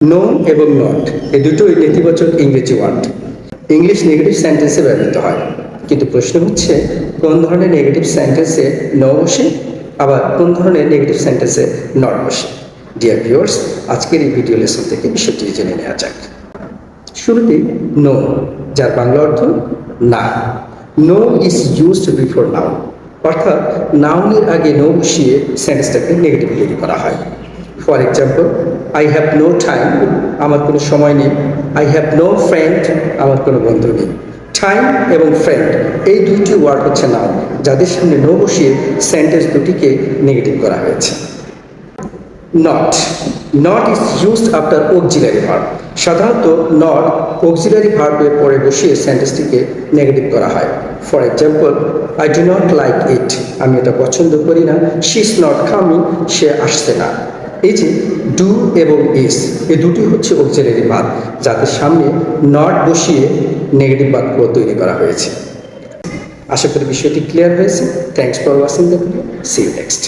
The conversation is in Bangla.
নো এবং নট এই দুটোই নেতিবাচক ইংরেজি ওয়ার্ড, ইংলিশ নেগেটিভ সেন্টেন্সে ব্যবহৃত হয়। কিন্তু প্রশ্ন হচ্ছে কোন ধরনের নেগেটিভ সেন্টেন্সে নো বসে, আবার কোন ধরনের নেগেটিভ সেন্টেন্সে নট বসে। ডিয়ার ভিউয়ার্স, আজকের এই ভিডিও লেসন থেকে বিষয়টি জেনে নেওয়া যাক। শুরুতেই নো, যার বাংলা অর্থ না। No is used before noun, অর্থাৎ নাউনের আগে নো বসিয়ে সেন্টেন্সটাকে নেগেটিভ তৈরি করা হয়। For example, I have no time, আমার কোনো সময় নেই। আই হ্যাভ নো ফ্রেন্ড, আমার কোনো বন্ধু নেই। টাইম এবং ফ্রেন্ড এই দুইটি ওয়ার্ড হচ্ছে নাউন, যাদের সামনে নো বসিয়ে সেন্টেন্স দুটিকে নেগেটিভ করা হয়েছে। Not, not is used after auxiliary verb. সাধারণত নট অক্সিলারি ভার্বের পরে বসিয়ে সেন্টেন্সটিকে নেগেটিভ করা হয়। For example, I do not like it, আমি এটা পছন্দ করি না। শি ইজ নট কামিং, সে আসছে না। এই যে ডু এবং ইজ এই দুটি হচ্ছে অক্সিলারি ভার্ব, যাদের সামনে নট বসিয়ে নেগেটিভ বাক্য তৈরি করা হয়েছে। আশা করি বিষয়টি ক্লিয়ার হয়েছে। Thanks for watching the video. See you next.